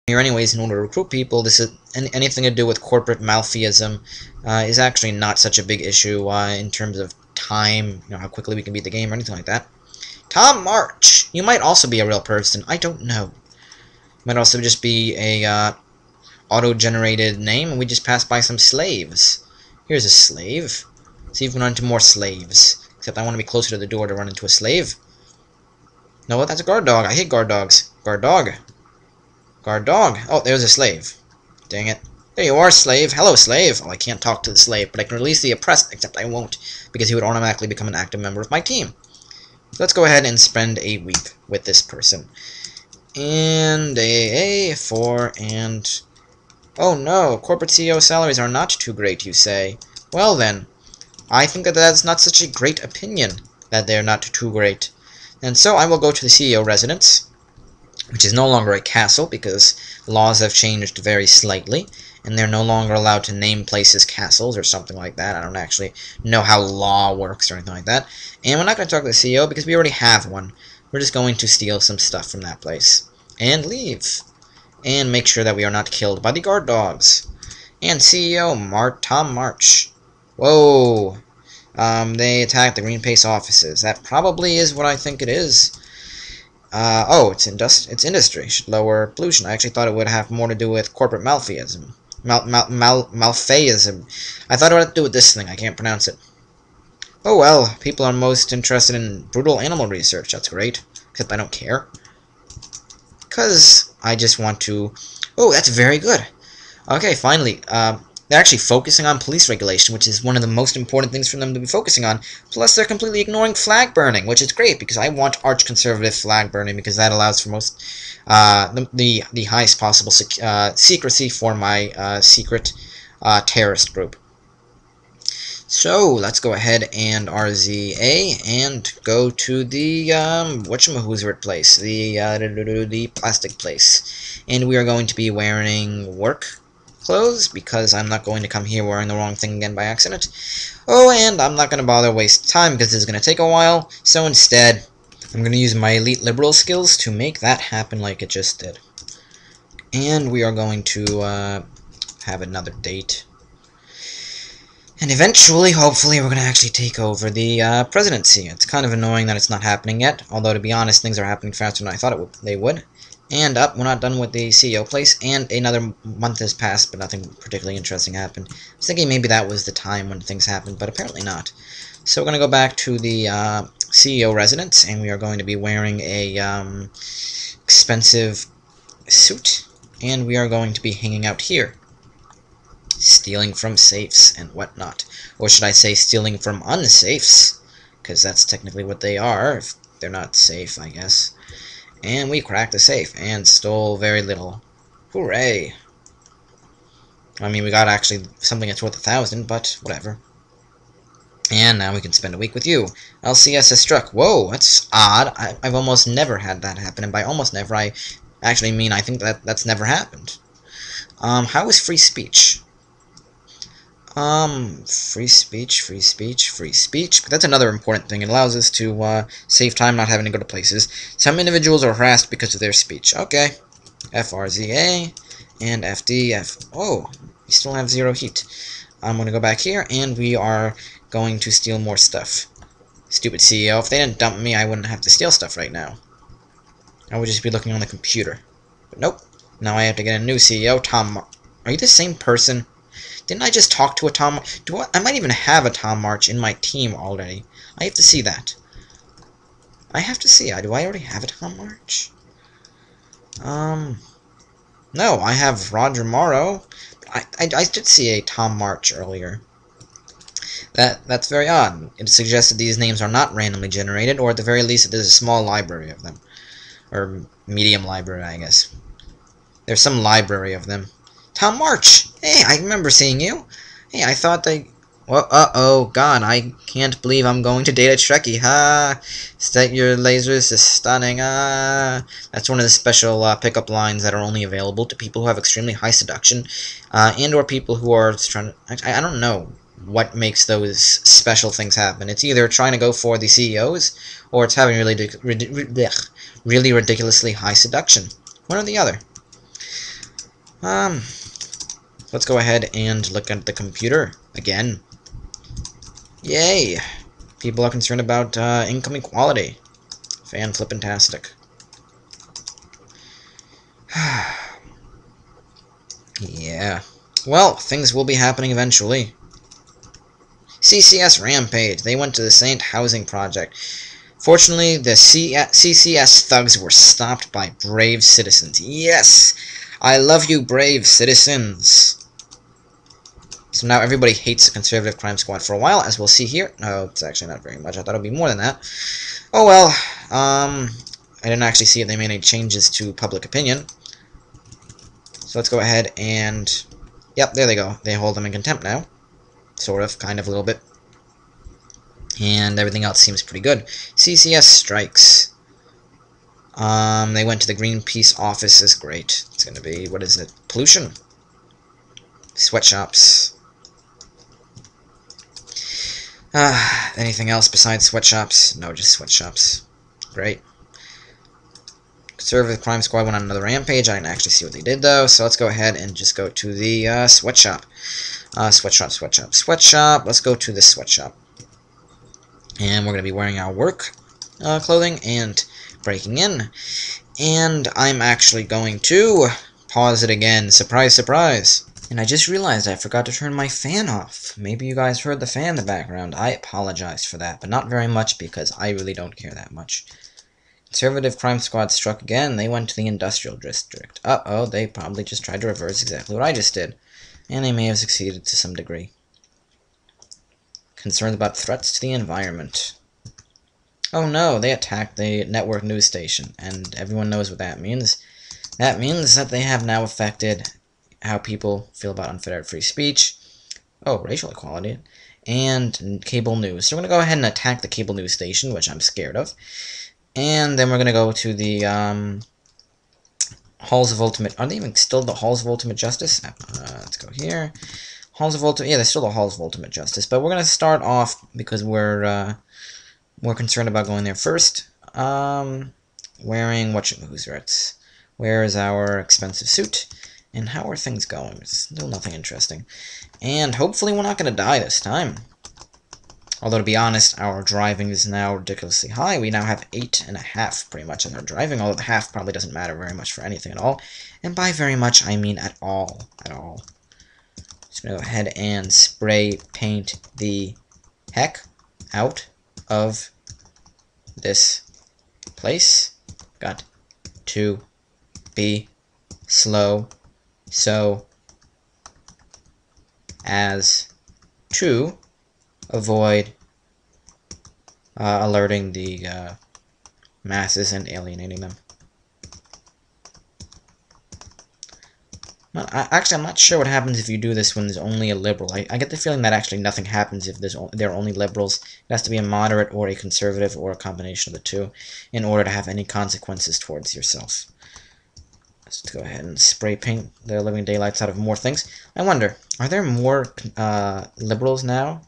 here anyways in order to recruit people. This is anything to do with corporate malfeasance is actually not such a big issue in terms of time, how quickly we can beat the game or anything like that. Tom March! You might also be a real person. I don't know. Might also just be a auto-generated name, and we just passed by some slaves. Here's a slave. See if we can run into more slaves. Except I want to be closer to the door to run into a slave. No, what? That's a guard dog. I hate guard dogs. Guard dog. Guard dog. Oh, there's a slave. Dang it. There you are, slave. Hello, slave. Oh, I can't talk to the slave, but I can release the oppressed, except I won't, because he would automatically become an active member of my team. So let's go ahead and spend a week with this person. And and... Oh no, corporate CEO salaries are not too great, you say. Well then, I think that that's not such a great opinion, that they're not too great. And so I will go to the CEO residence, which is no longer a castle, because laws have changed very slightly, and they're no longer allowed to name places castles or something like that. I don't actually know how law works or anything like that. And we're not going to talk to the CEO, because we already have one. We're just going to steal some stuff from that place. And leave. And make sure that we are not killed by the guard dogs. And CEO Tom March. Whoa. They attacked the Green Pace offices. That probably is what I think it is. Oh, it's industry. Should lower pollution. I actually thought it would have more to do with corporate malfeasance. Malfeasance. I thought it would have to do with this thing. I can't pronounce it. Oh well, people are most interested in brutal animal research. That's great. Except I don't care. Because I just want to... Oh, that's very good. Okay, finally. They're actually focusing on police regulation, which is one of the most important things for them to be focusing on. Plus, they're completely ignoring flag burning, which is great, because I want arch-conservative flag burning, because that allows for most... the highest possible secrecy for my secret terrorist group. So, let's go ahead and RZA and go to the, whatchamahoosered place, the plastic place. And we are going to be wearing work clothes, because I'm not going to come here wearing the wrong thing again by accident. Oh, and I'm not going to bother waste time, because this is going to take a while, so instead, I'm going to use my elite liberal skills to make that happen like it just did. And we are going to, have another date. And eventually, hopefully, we're going to actually take over the presidency. It's kind of annoying that it's not happening yet, although, to be honest, things are happening faster than I thought they would. And we're not done with the CEO place, and another month has passed, but nothing particularly interesting happened. I was thinking maybe that was the time when things happened, but apparently not. So we're going to go back to the CEO residence, and we are going to be wearing a expensive suit, and we are going to be hanging out here. Stealing from safes and whatnot. Or should I say stealing from unsafes? Because that's technically what they are, if they're not safe, I guess. And we cracked the safe, and stole very little. Hooray! I mean, we got actually something that's worth 1,000, but whatever. And now we can spend a week with you. LCS has struck. Whoa, that's odd. I've almost never had that happen, and by almost never, I actually mean I think that's never happened. How is free speech? Free speech. But that's another important thing. It allows us to, save time not having to go to places. Some individuals are harassed because of their speech. Okay. FRZA and FDF. Oh, we still have 0 heat. I'm gonna go back here, and we are going to steal more stuff. Stupid CEO. If they didn't dump me, I wouldn't have to steal stuff right now. I would just be looking on the computer. But nope. Now I have to get a new CEO. Tom, are you the same person? Didn't I just talk to a Tom? I might even have a Tom March in my team already. I have to see that. I have to see. Do I already have a Tom March? No, I have Roger Morrow. I did see a Tom March earlier. That's very odd. It suggests that these names are not randomly generated, or at the very least that there's a small library of them. Or medium library, I guess. There's some library of them. Tom March! Hey, I remember seeing you! Hey, I thought they... Well, uh-oh, God, I can't believe I'm going to date a Trekkie, ha! State your lasers is stunning, That's one of the special pickup lines that are only available to people who have extremely high seduction, and or people who are trying to... I don't know what makes those special things happen. It's either trying to go for the CEOs, or it's having really ridiculously high seduction. One or the other. Let's go ahead and look at the computer again. Yay! People are concerned about income equality. Fan-flippantastic. Yeah. Well, things will be happening eventually. CCS Rampage. They went to the Saint Housing Project. Fortunately, the CCS thugs were stopped by brave citizens. Yes! I love you, brave citizens! So now everybody hates the Conservative Crime Squad for a while, as we'll see here. No, it's actually not very much. I thought it would be more than that. Oh well. I didn't actually see if they made any changes to public opinion. So let's go ahead and... Yep, there they go. They hold them in contempt now. Sort of, kind of, a little bit. And everything else seems pretty good. CCS strikes. They went to the Greenpeace offices. Great. It's going to be, what is it? Pollution. Sweatshops. Anything else besides sweatshops? No, just sweatshops. Great. Conservative Crime Squad went on another rampage. I didn't actually see what they did, though. So let's go ahead and just go to the sweatshop. Sweatshop. Let's go to the sweatshop. And we're going to be wearing our work clothing and breaking in. And I'm actually going to pause it again. Surprise, surprise. And I just realized I forgot to turn my fan off. Maybe you guys heard the fan in the background. I apologize for that, but not very much because I really don't care that much. Conservative Crime Squad struck again. They went to the Industrial District. Uh-oh, they probably just tried to reverse exactly what I just did. And they may have succeeded to some degree. Concerns about threats to the environment. Oh no, they attacked the network news station, and everyone knows what that means. That means that they have now affected how people feel about unfettered free speech, racial equality, and cable news. So we're going to go ahead and attack the cable news station, which I'm scared of. And then we're going to go to the Halls of Ultimate... Are they even still the Halls of Ultimate Justice? Let's go here. Halls of Ultimate... Yeah, they're still the Halls of Ultimate Justice. But we're going to start off because we're more concerned about going there first. Wearing... Who's Reds? Where is our expensive suit? And how are things going? It's still nothing interesting. And hopefully we're not going to die this time. Although, to be honest, our driving is now ridiculously high. We now have 8.5, pretty much, in our driving, although the half probably doesn't matter very much for anything at all. And by very much, I mean at all. At all. Just going to go ahead and spray paint the heck out of this place. Got to be slow so as to avoid alerting the masses and alienating them. Actually, I'm not sure what happens if you do this when there's only a liberal. I get the feeling that actually nothing happens if there are only liberals. It has to be a moderate or a conservative or a combination of the two in order to have any consequences towards yourself. Let's go ahead and spray paint the living daylights out of more things. I wonder, are there more liberals now?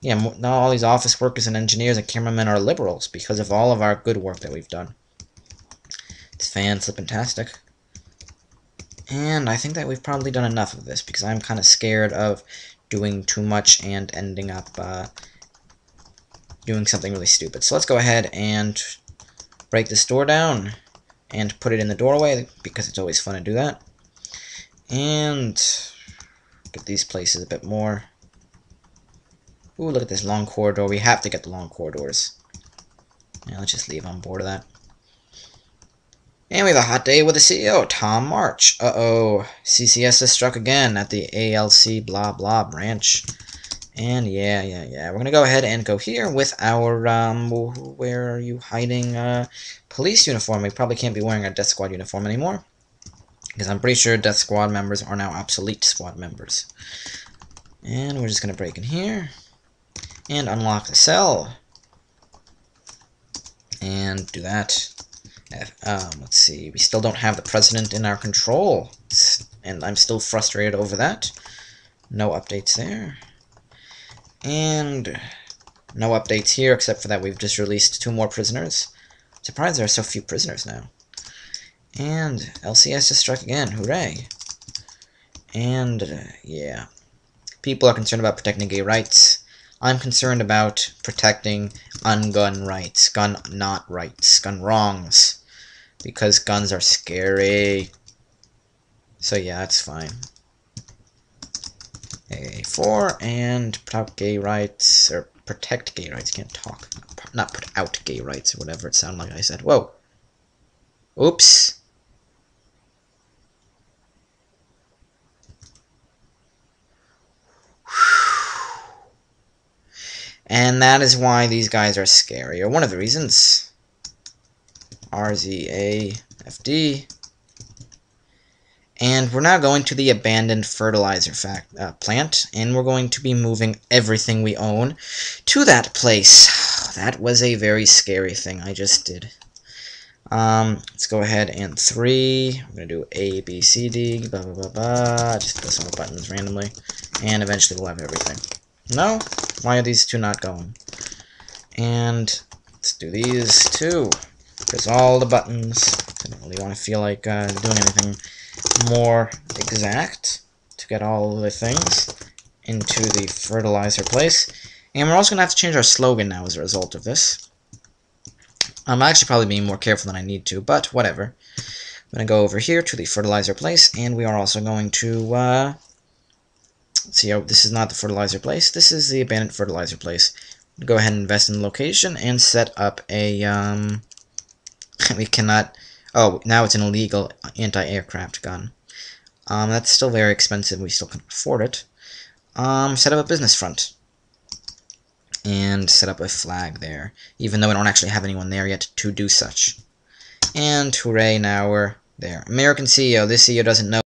Yeah, now all these office workers and engineers and cameramen are liberals because of all of our good work that we've done. It's fan-flippantastic. And I think that we've probably done enough of this because I'm kind of scared of doing too much and ending up doing something really stupid. So let's go ahead and break this door down and put it in the doorway because it's always fun to do that. And get these places a bit more. Ooh, look at this long corridor. We have to get the long corridors. Yeah, let's just leave on board of that. And we have a hot day with the CEO, Tom March. Uh-oh. CCS has struck again at the ALC blah blah branch. And yeah. We're going to go ahead and go here with our, where are you hiding, police uniform. We probably can't be wearing our Death Squad uniform anymore. Because I'm pretty sure Death Squad members are now obsolete squad members. And we're just going to break in here. And unlock the cell. And do that. Let's see. We still don't have the president in our control. And I'm still frustrated over that. No updates there. And no updates here, except for that we've just released 2 more prisoners. I'm surprised there are so few prisoners now. And LCS just struck again. Hooray. And, yeah. People are concerned about protecting gay rights. I'm concerned about protecting ungun rights. Gun not rights. Gun wrongs. Because guns are scary. So yeah, that's fine. A4 and put out gay rights, or protect gay rights. Can't talk. Not put out gay rights, or whatever it sounded like I said. Whoa. Oops. And that is why these guys are scary, or one of the reasons. RZAFD. And we're now going to the abandoned fertilizer plant, and we're going to be moving everything we own to that place. That was a very scary thing I just did. Let's go ahead and 3. I'm going to do A, B, C, D, blah, blah, blah, blah. Just press all the buttons randomly, and eventually we'll have everything. No? Why are these two not going? And let's do these two. Press all the buttons. I don't really want to feel like doing anything more exact to get all the things into the fertilizer place. And we're also going to have to change our slogan now as a result of this. I'm actually probably being more careful than I need to, but whatever. I'm going to go over here to the fertilizer place, and we are also going to, let's see, this is not the fertilizer place, this is the abandoned fertilizer place. Go ahead and invest in the location and set up a, we cannot, oh, now it's an illegal anti-aircraft gun. That's still very expensive, we still can afford it. Set up a business front. And set up a flag there, even though we don't actually have anyone there yet to do such. And hooray, now we're there. American CEO, this CEO doesn't know